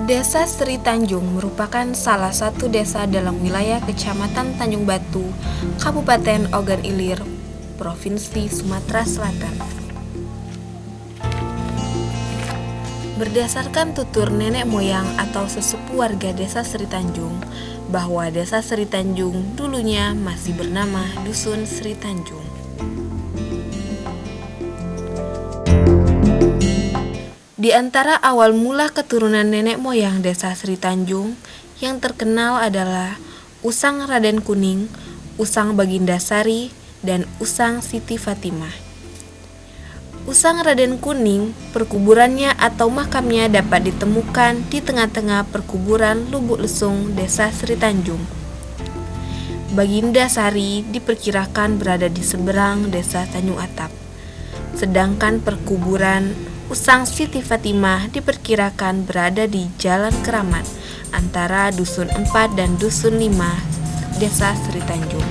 Desa Sri Tanjung merupakan salah satu desa dalam wilayah Kecamatan Tanjung Batu, Kabupaten Ogan Ilir, Provinsi Sumatera Selatan. Berdasarkan tutur nenek moyang atau sesepuh warga desa Sri Tanjung, bahwa desa Sri Tanjung dulunya masih bernama Dusun Sri Tanjung. Di antara awal mula keturunan nenek moyang desa Sri Tanjung yang terkenal adalah Usang Raden Kuning, Usang Baginda Sari, dan Usang Siti Fatimah. Usang Raden Kuning, perkuburannya atau makamnya dapat ditemukan di tengah-tengah perkuburan Lubuk Lesung, desa Sri Tanjung. Baginda Sari diperkirakan berada di seberang desa Tanjung Atap, sedangkan perkuburan Usang Siti Fatimah diperkirakan berada di Jalan Keramat antara Dusun 4 dan Dusun 5, desa Sri Tanjung.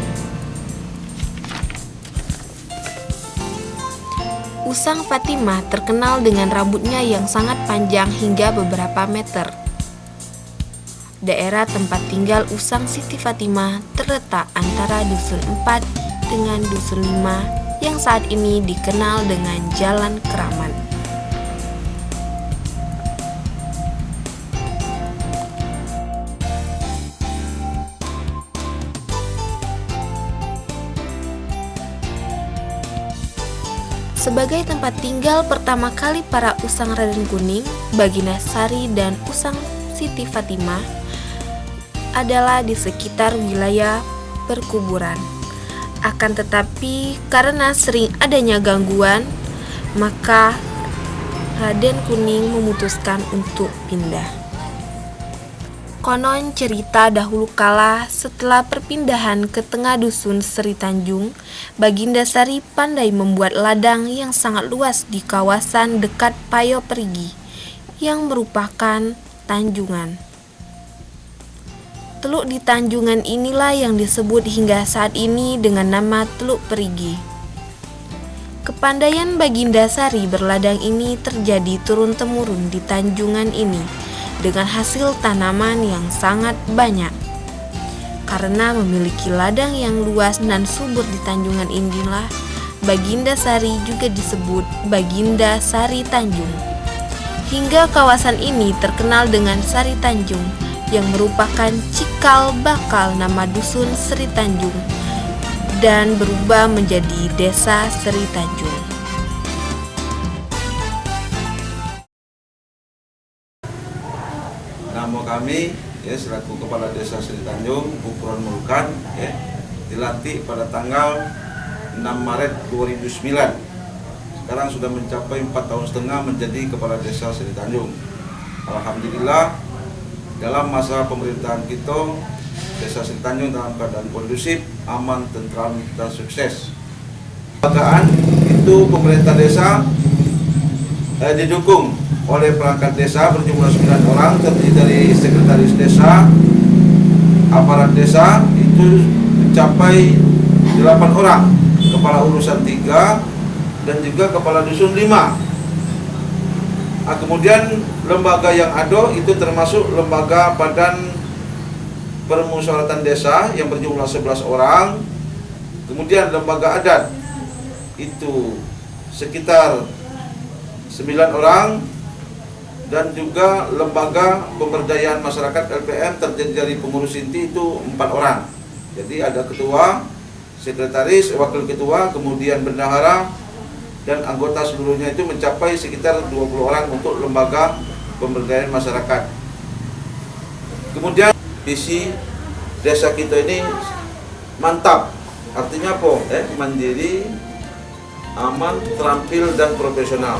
Usang Fatimah terkenal dengan rambutnya yang sangat panjang hingga beberapa meter. Daerah tempat tinggal Usang Siti Fatimah terletak antara Dusun 4 dengan Dusun 5 yang saat ini dikenal dengan Jalan Keramat. Sebagai tempat tinggal pertama kali para Usang Raden Kuning, Baginda Sari, dan Usang Siti Fatimah adalah di sekitar wilayah perkuburan. Akan tetapi karena sering adanya gangguan, maka Raden Kuning memutuskan untuk pindah. Konon cerita dahulu kala setelah perpindahan ke tengah Dusun Sri Tanjung, Baginda Sari pandai membuat ladang yang sangat luas di kawasan dekat Payo Perigi, yang merupakan tanjungan. Teluk di tanjungan inilah yang disebut hingga saat ini dengan nama Teluk Perigi. Kepandaian Baginda Sari berladang ini terjadi turun-temurun di tanjungan ini, dengan hasil tanaman yang sangat banyak. Karena memiliki ladang yang luas dan subur di tanjungan inilah, Baginda Sari juga disebut Baginda Sari Tanjung. Hingga kawasan ini terkenal dengan Sari Tanjung, yang merupakan cikal bakal nama Dusun Sri Tanjung dan berubah menjadi Desa Sri Tanjung. Nama kami selaku Kepala Desa Sri Tanjung, Ukuran Mulukan, dilantik pada tanggal 6 Maret 2009. Sekarang sudah mencapai 4 tahun setengah menjadi Kepala Desa Sri Tanjung. Alhamdulillah, dalam masa pemerintahan kita, Desa Sri Tanjung dalam keadaan kondusif, aman, tentram, dan sukses. Kelembagaan itu pemerintah desa didukung oleh perangkat desa berjumlah 9 orang, terdiri dari sekretaris desa, aparat desa itu mencapai 8 orang, kepala urusan 3, dan juga kepala dusun 5. Kemudian lembaga yang ada itu termasuk lembaga badan permusyawaratan desa yang berjumlah 11 orang, kemudian lembaga adat itu sekitar 9 orang, dan juga lembaga pemberdayaan masyarakat LPM terdiri dari pengurus inti itu 4 orang. Jadi ada ketua, sekretaris, wakil ketua, kemudian bendahara, dan anggota seluruhnya itu mencapai sekitar 20 orang untuk lembaga pemberdayaan masyarakat. Kemudian visi desa kita ini mantap, artinya apa? Mandiri, aman, terampil, dan profesional.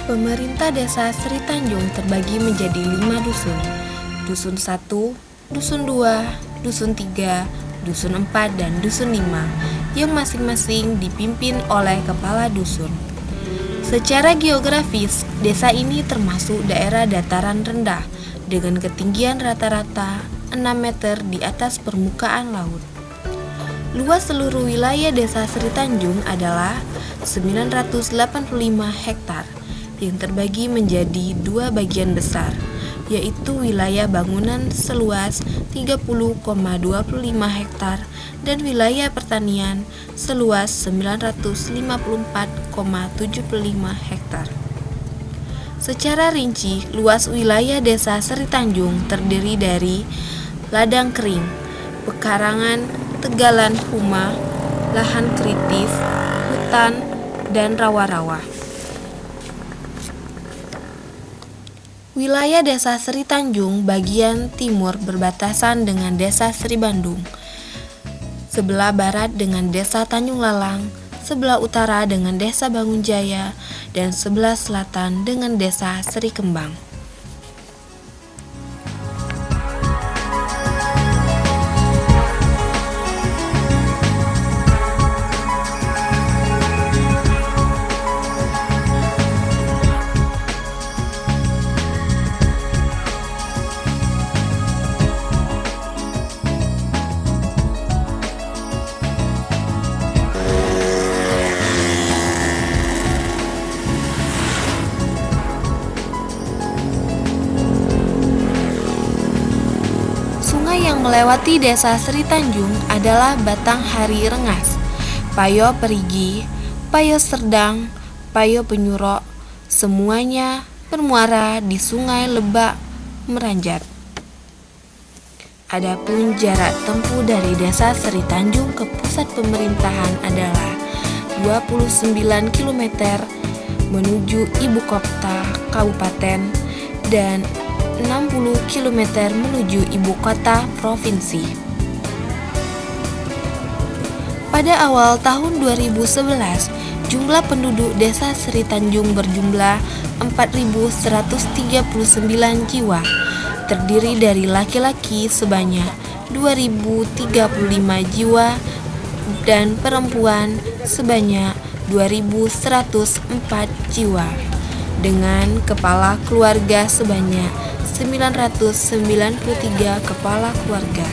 Pemerintah Desa Sri Tanjung terbagi menjadi 5 dusun. Dusun 1, Dusun 2, Dusun 3, Dusun 4, dan Dusun 5, yang masing-masing dipimpin oleh kepala dusun. Secara geografis, desa ini termasuk daerah dataran rendah dengan ketinggian rata-rata 6 meter di atas permukaan laut. Luas seluruh wilayah Desa Sri Tanjung adalah 985 hektar yang terbagi menjadi 2 bagian besar. yaitu wilayah bangunan seluas 30,25 hektar dan wilayah pertanian seluas 954,75 hektar. Secara rinci, luas wilayah Desa Seri Tanjung terdiri dari ladang kering, pekarangan, tegalan huma, lahan kritis, hutan, dan rawa-rawa. Wilayah Desa Seri Tanjung bagian timur berbatasan dengan Desa Seri Bandung, sebelah barat dengan Desa Tanjung Lalang, sebelah utara dengan Desa Bangunjaya, dan sebelah selatan dengan Desa Seri Kembang. Sungai yang melewati Desa Seri Tanjung adalah Batanghari Rengas, Payo Perigi, Payo Serdang, Payo Penyurok, semuanya bermuara di Sungai Lebak Meranjat. Adapun jarak tempuh dari Desa Seri Tanjung ke pusat pemerintahan adalah 29 km menuju ibu kota kabupaten dan 60 km menuju ibu kota provinsi. Pada awal tahun 2011, jumlah penduduk Desa Seri Tanjung berjumlah 4.139 jiwa, terdiri dari laki-laki sebanyak 2.035 jiwa dan perempuan sebanyak 2.104 jiwa, dengan kepala keluarga sebanyak 993 kepala keluarga.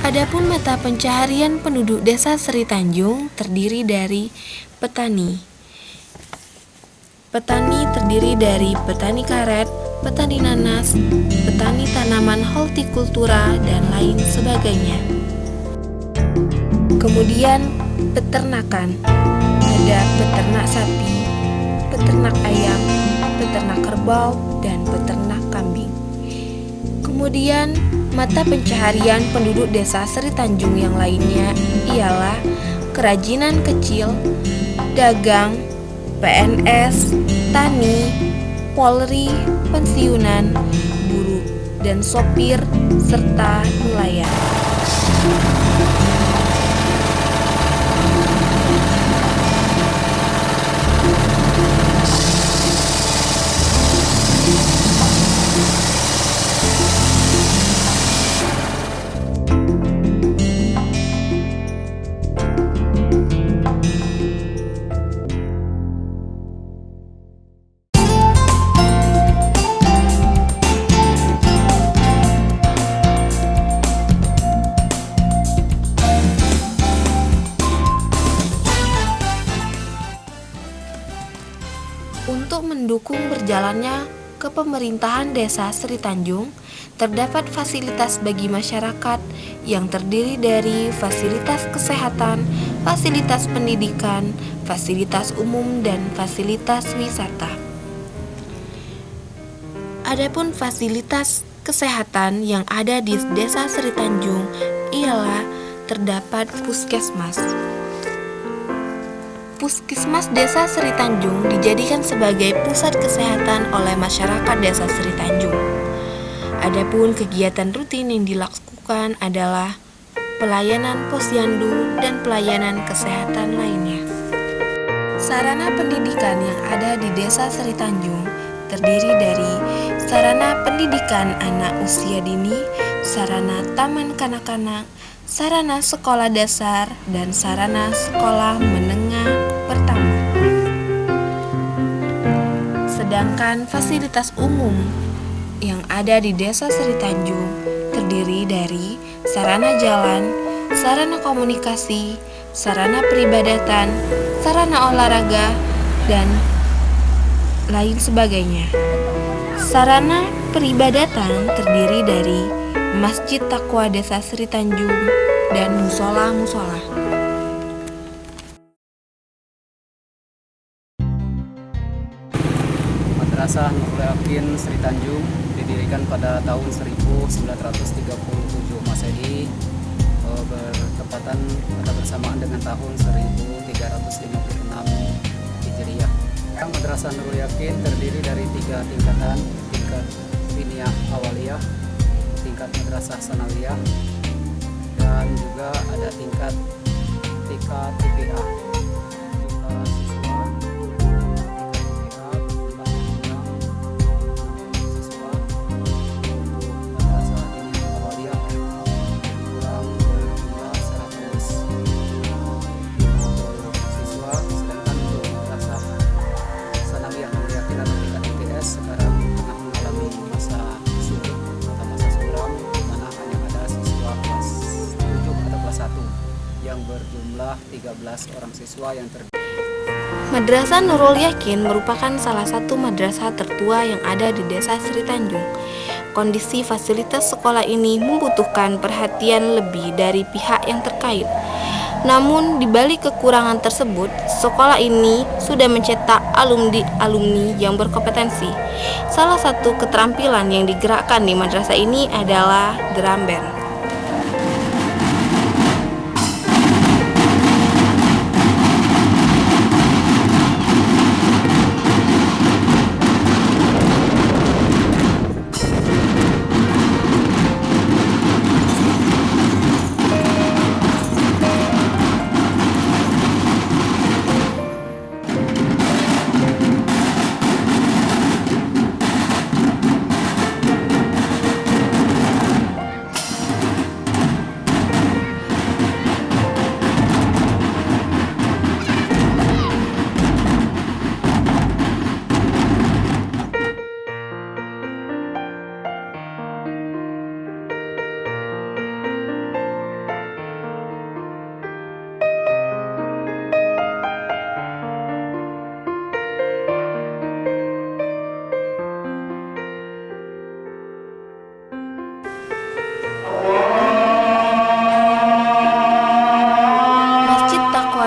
Adapun mata pencaharian penduduk Desa Seri Tanjung terdiri dari petani. Petani terdiri dari petani karet, petani nanas, petani tanaman hortikultura, dan lain sebagainya. Kemudian peternakan, ada peternak sapi, peternak ayam, peternak kerbau, dan peternak kambing. Kemudian mata pencaharian penduduk Desa Seri Tanjung yang lainnya ialah kerajinan kecil, dagang, PNS, tani, Polri, pensiunan, buruh, dan sopir, serta nelayan. Untuk mendukung berjalannya kepemerintahan Desa Seri Tanjung, terdapat fasilitas bagi masyarakat yang terdiri dari fasilitas kesehatan, fasilitas pendidikan, fasilitas umum, dan fasilitas wisata. Adapun fasilitas kesehatan yang ada di Desa Seri Tanjung ialah terdapat puskesmas. Puskesmas Desa Seri Tanjung dijadikan sebagai pusat kesehatan oleh masyarakat Desa Seri Tanjung. Adapun kegiatan rutin yang dilakukan adalah pelayanan posyandu dan pelayanan kesehatan lainnya. Sarana pendidikan yang ada di Desa Seri Tanjung terdiri dari sarana pendidikan anak usia dini, sarana taman kanak-kanak, sarana sekolah dasar, dan sarana sekolah menengah pertama. Sedangkan fasilitas umum yang ada di Desa Seri Tanjung terdiri dari sarana jalan, sarana komunikasi, sarana peribadatan, sarana olahraga, dan lain sebagainya. Sarana peribadatan terdiri dari Masjid Taqwa Desa Sri Tanjung dan musola-musola. Madrasah Nurul Yakin Sri Tanjung didirikan pada tahun 1937 Masehi, bertepatan pada bersamaan dengan tahun 1356 Hijriah. Madrasah Nurul Yakin terdiri dari 3 tingkatan: tingkat Diniyah Awaliyah, tingkat Madrasah Sanawiyah, dan juga ada tingkat TPA. Jumlah siswa sekarang tengah mengalami masa surut atau masa suram, di mana hanya ada siswa kelas 7 atau kelas 1 yang berjumlah 13 orang siswa yang terdiri. Madrasah Nurul Yakin merupakan salah satu madrasah tertua yang ada di Desa Sri Tanjung. Kondisi fasilitas sekolah ini membutuhkan perhatian lebih dari pihak yang terkait. Namun, di balik kekurangan tersebut, sekolah ini sudah mencetak alumni yang berkompetensi. Salah satu keterampilan yang digerakkan di madrasah ini adalah drum band.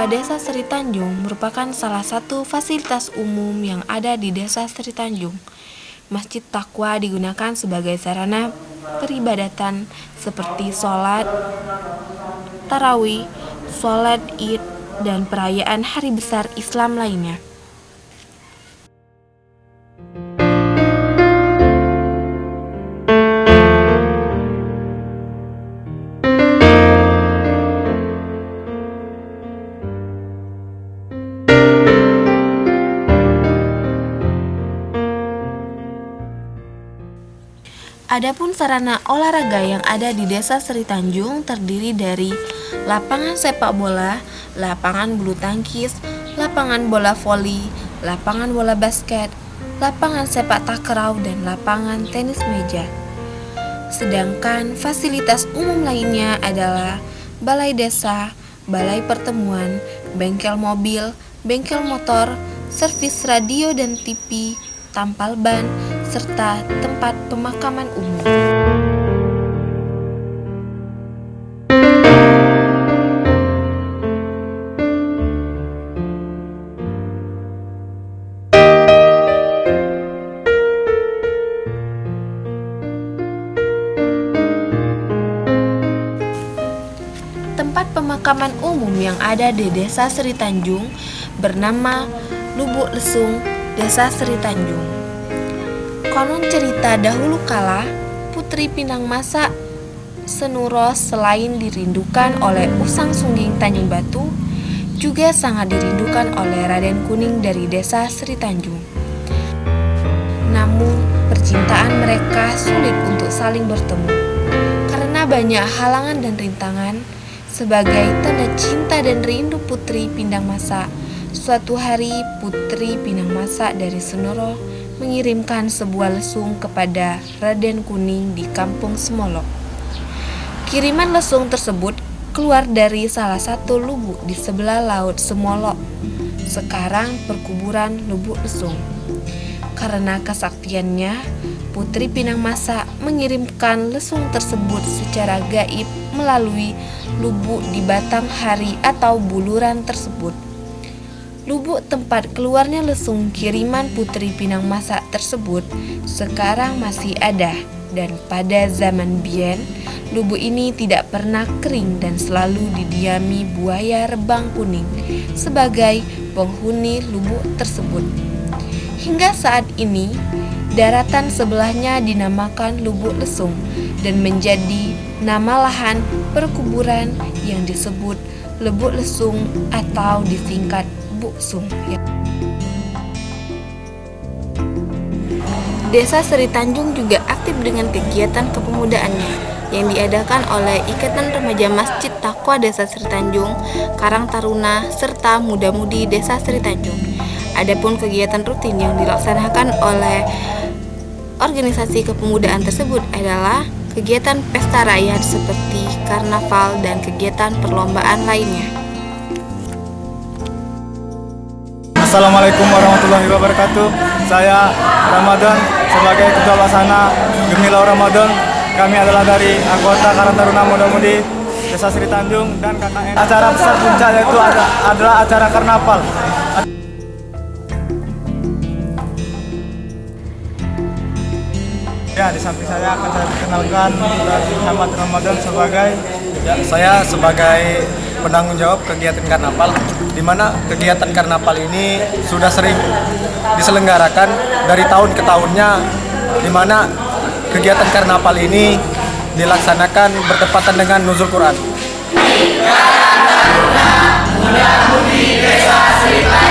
Desa Sri Tanjung merupakan salah satu fasilitas umum yang ada di Desa Sri Tanjung. Masjid Taqwa digunakan sebagai sarana peribadatan seperti sholat tarawih, sholat id, dan perayaan hari besar Islam lainnya. Adapun sarana olahraga yang ada di Desa Sri Tanjung terdiri dari lapangan sepak bola, lapangan bulu tangkis, lapangan bola voli, lapangan bola basket, lapangan sepak takraw, dan lapangan tenis meja. Sedangkan fasilitas umum lainnya adalah balai desa, balai pertemuan, bengkel mobil, bengkel motor, servis radio dan TV, tampal ban, serta tempat pemakaman umum. Tempat pemakaman umum yang ada di Desa Sri Tanjung bernama Lubuk Lesung, Desa Sri Tanjung. Konon cerita dahulu kala, Putri Pinang Masa Senuro selain dirindukan oleh Usang Sungging Tanjung Batu, juga sangat dirindukan oleh Raden Kuning dari Desa Sri Tanjung. Namun, percintaan mereka sulit untuk saling bertemu karena banyak halangan dan rintangan. Sebagai tanda cinta dan rindu Putri Pinang Masa, suatu hari Putri Pinang Masa dari Senuro mengirimkan sebuah lesung kepada Raden Kuning di Kampung Semolok. Kiriman lesung tersebut keluar dari salah satu lubuk di sebelah Laut Semolok, sekarang perkuburan Lubuk Lesung. Karena kesaktiannya, Putri Pinang Masa mengirimkan lesung tersebut secara gaib melalui lubuk di batang hari atau buluran tersebut. Lubuk tempat keluarnya lesung kiriman Putri Pinang Masa tersebut sekarang masih ada, dan pada zaman Bien, lubuk ini tidak pernah kering dan selalu didiami buaya rebang kuning sebagai penghuni lubuk tersebut. Hingga saat ini, daratan sebelahnya dinamakan Lubuk Lesung dan menjadi nama lahan perkuburan yang disebut Lubuk Lesung atau disingkat Buksung. Desa Seri Tanjung juga aktif dengan kegiatan kepemudaannya yang diadakan oleh Ikatan Remaja Masjid Taqwa Desa Seri Tanjung, Karang Taruna, serta muda-mudi Desa Seri Tanjung. Adapun kegiatan rutin yang dilaksanakan oleh organisasi kepemudaan tersebut adalah kegiatan pesta rakyat seperti karnaval dan kegiatan perlombaan lainnya. Assalamualaikum warahmatullahi wabarakatuh. Saya Ramadan sebagai Ketua Pelaksana Gemilau Ramadan. Kami adalah dari anggota Karang Taruna Muda-Mudi Desa Seri Tanjung dan KKN. Acara besar puncak yaitu adalah acara karnaval. Ya, di samping saya akan saya perkenalkan Muhammad Ramadan sebagai penanggung jawab kegiatan karnaval, di mana kegiatan karnaval ini sudah sering diselenggarakan dari tahun ke tahunnya, di mana kegiatan karnaval ini dilaksanakan bertepatan dengan nuzul Quran. Muda-mudi Desa Seri Tanjung.